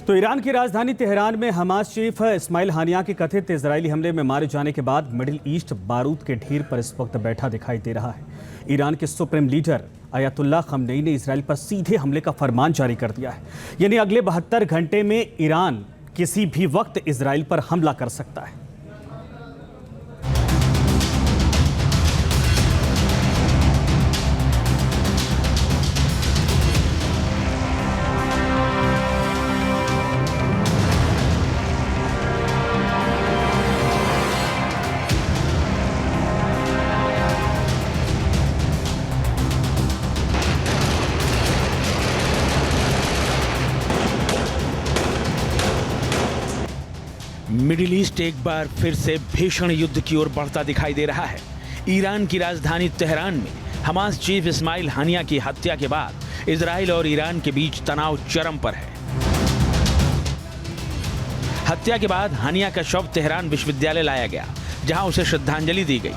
तो ईरान की राजधानी तेहरान में हमास चीफ इस्माइल हानिया के कथित इजरायली हमले में मारे जाने के बाद मिडिल ईस्ट बारूद के ढेर पर इस वक्त बैठा दिखाई दे रहा है। ईरान के सुप्रीम लीडर अयातुल्लाह खमनेई ने इजरायल पर सीधे हमले का फरमान जारी कर दिया है। यानी अगले 72 घंटे में ईरान किसी भी वक्त इजरायल पर हमला कर सकता है। मिडिल ईस्ट एक बार फिर से भीषण युद्ध की ओर बढ़ता दिखाई दे रहा है। ईरान की राजधानी तेहरान में हमास चीफ इस्माइल हानिया की हत्या के बाद इजराइल और ईरान के बीच तनाव चरम पर है। हत्या के बाद हानिया का शव तेहरान विश्वविद्यालय लाया गया, जहां उसे श्रद्धांजलि दी गई।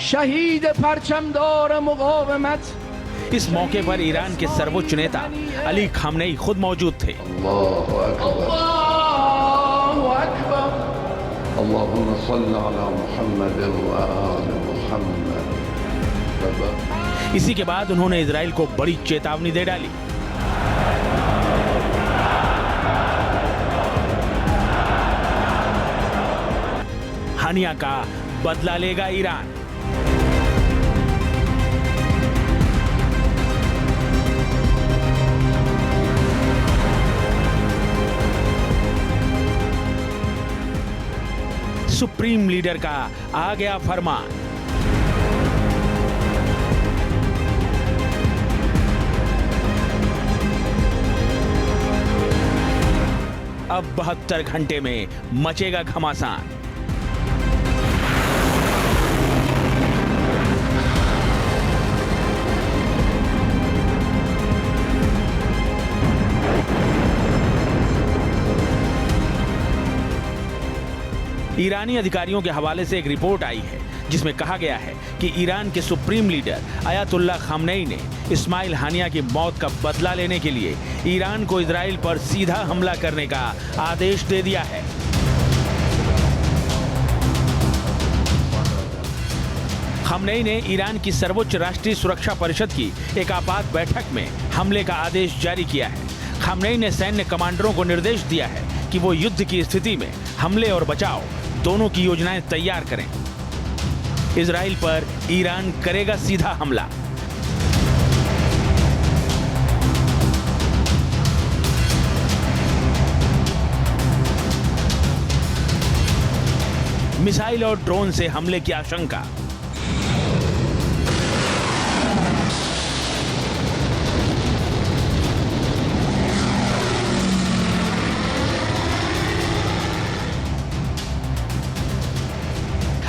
शहीद परचमदार मुकावमत। इस मौके पर ईरान के सर्वोच्च नेता अली खामनेई खुद मौजूद थे। अल्लाहुम्मा सल्ली अला मुहम्मद व आलि मुहम्मद। इसी के बाद उन्होंने इजराइल को बड़ी चेतावनी दे डाली। हानिया का बदला लेगा ईरान। सुप्रीम लीडर का आ गया फरमान। अब 72 घंटे में मचेगा घमासान। ईरानी अधिकारियों के हवाले से एक रिपोर्ट आई है, जिसमें कहा गया है कि ईरान के सुप्रीम लीडर अयातुल्लाह खमनेई ने इस्माइल हानिया की मौत का बदला लेने के लिए ईरान को इजराइल पर सीधा हमला करने का आदेश दे दिया है। खमनेई ने ईरान की सर्वोच्च राष्ट्रीय सुरक्षा परिषद की एक आपात बैठक में हमले का आदेश जारी किया है। खमनेई ने सैन्य कमांडरों को निर्देश दिया है कि वो युद्ध की स्थिति में हमले और बचाव दोनों की योजनाएं तैयार करें। इजराइल पर ईरान करेगा सीधा हमला। मिसाइल और ड्रोन से हमले की आशंका।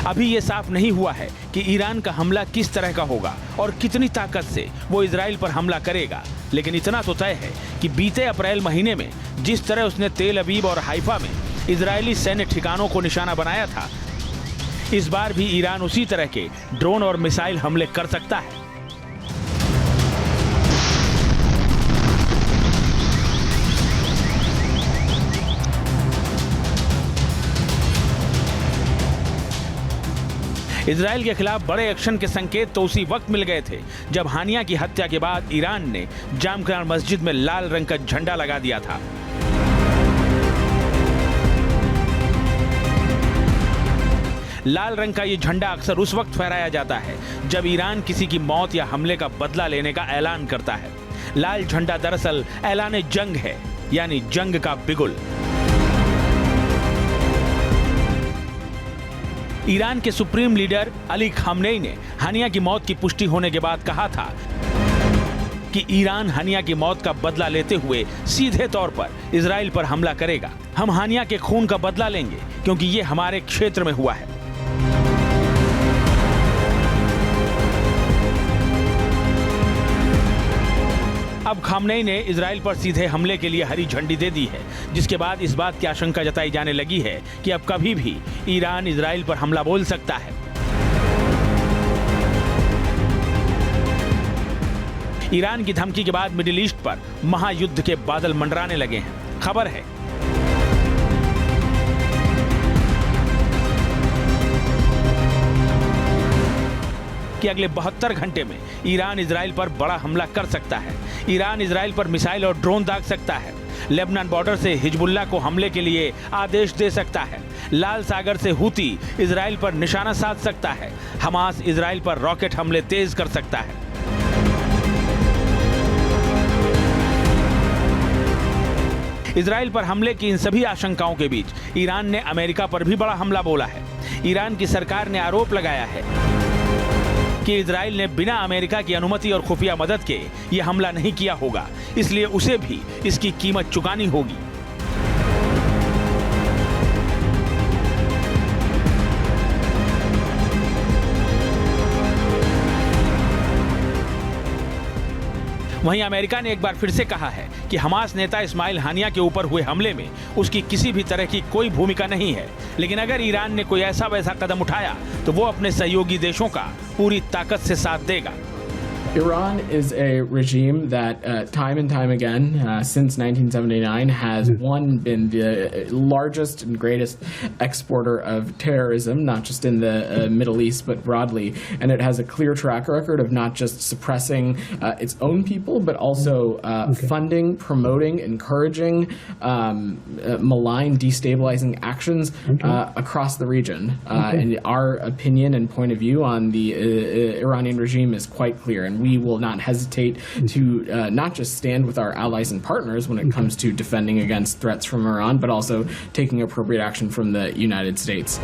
अभी ये साफ नहीं हुआ है कि ईरान का हमला किस तरह का होगा और कितनी ताकत से वो इजराइल पर हमला करेगा, लेकिन इतना तो तय है कि बीते अप्रैल महीने में जिस तरह उसने तेल अवीव और हाइफा में इजरायली सैन्य ठिकानों को निशाना बनाया था, इस बार भी ईरान उसी तरह के ड्रोन और मिसाइल हमले कर सकता है। इजराइल के खिलाफ बड़े एक्शन के संकेत तो उसी वक्त मिल गए थे जब हानिया की हत्या के बाद ईरान ने जामख्रान मस्जिद में लाल रंग का झंडा लगा दिया था। लाल रंग का ये झंडा अक्सर उस वक्त फहराया जाता है जब ईरान किसी की मौत या हमले का बदला लेने का ऐलान करता है। लाल झंडा दरअसल ऐलान जंग है, यानी जंग का बिगुल। ईरान के सुप्रीम लीडर अली खामनेई ने हानिया की मौत की पुष्टि होने के बाद कहा था कि ईरान हानिया की मौत का बदला लेते हुए सीधे तौर पर इजराइल पर हमला करेगा। हम हानिया के खून का बदला लेंगे क्योंकि ये हमारे क्षेत्र में हुआ है। अब खामनेई ने इजराइल पर सीधे हमले के लिए हरी झंडी दे दी है, जिसके बाद इस बात की आशंका जताई जाने लगी है कि अब कभी भी ईरान इजराइल पर हमला बोल सकता है। ईरान की धमकी के बाद मिडिल ईस्ट पर महायुद्ध के बादल मंडराने लगे हैं। खबर है कि अगले 72 घंटे में ईरान इजराइल पर बड़ा हमला कर सकता है। ईरान इजराइल पर मिसाइल और ड्रोन दाग सकता है। लेबनान बॉर्डर से हिजबुल्लाह को हमले के लिए आदेश दे सकता है। लाल सागर से हूती इजराइल पर निशाना साध सकता है। हमास इजराइल पर रॉकेट हमले तेज कर सकता है। इजराइल पर हमले की इन सभी आशंकाओं के बीच ईरान ने अमेरिका पर भी बड़ा हमला बोला है। ईरान की सरकार ने आरोप लगाया है कि इजराइल ने बिना अमेरिका की अनुमति और खुफिया मदद के यह हमला नहीं किया होगा, इसलिए उसे भी इसकी कीमत चुकानी होगी। वहीं अमेरिका ने एक बार फिर से कहा है कि हमास नेता इस्माइल हानिया के ऊपर हुए हमले में उसकी किसी भी तरह की कोई भूमिका नहीं है, लेकिन अगर ईरान ने कोई ऐसा वैसा कदम उठाया तो वो अपने सहयोगी देशों का पूरी ताकत से साथ देगा। Iran is a regime that time and time again since 1979 has been the largest and greatest exporter of terrorism, not just in the Middle East but broadly, and it has a clear track record of not just suppressing its own people but also funding, promoting, encouraging malign, destabilizing actions across the region. And our opinion and point of view on the Iranian regime is quite clear, and we will not hesitate to not just stand with our allies and partners when it comes to defending against threats from Iran, but also taking appropriate action from the United States.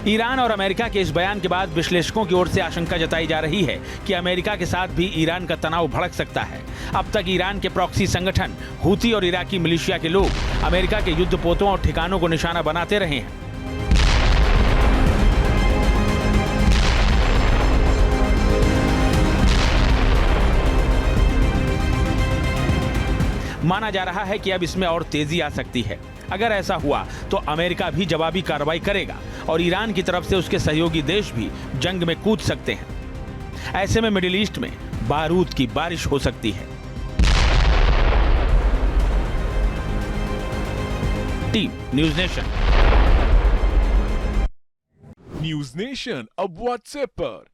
Iran और America के इस बयान के बाद विश्लेषकों की ओर से आशंका जताई जा रही है कि अमेरिका के साथ भी ईरान का तनाव भड़क सकता है। अब तक ईरान के प्रॉक्सी संगठन हूती और इराकी मिलिशिया के लोग अमेरिका के युद्धपोतों और ठिकानों को निशाना बनाते रहे हैं। माना जा रहा है कि अब इसमें और तेजी आ सकती है। अगर ऐसा हुआ तो अमेरिका भी जवाबी कार्रवाई करेगा और ईरान की तरफ से उसके सहयोगी देश भी जंग में कूद सकते हैं। ऐसे में मिडिल ईस्ट में बारूद की बारिश हो सकती है। Team news nation. News nation अब व्हाट्सएप पर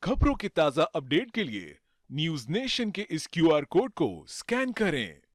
खबरों की ताजा अपडेट के लिए न्यूज़ नेशन के इस QR कोड को स्कैन करें।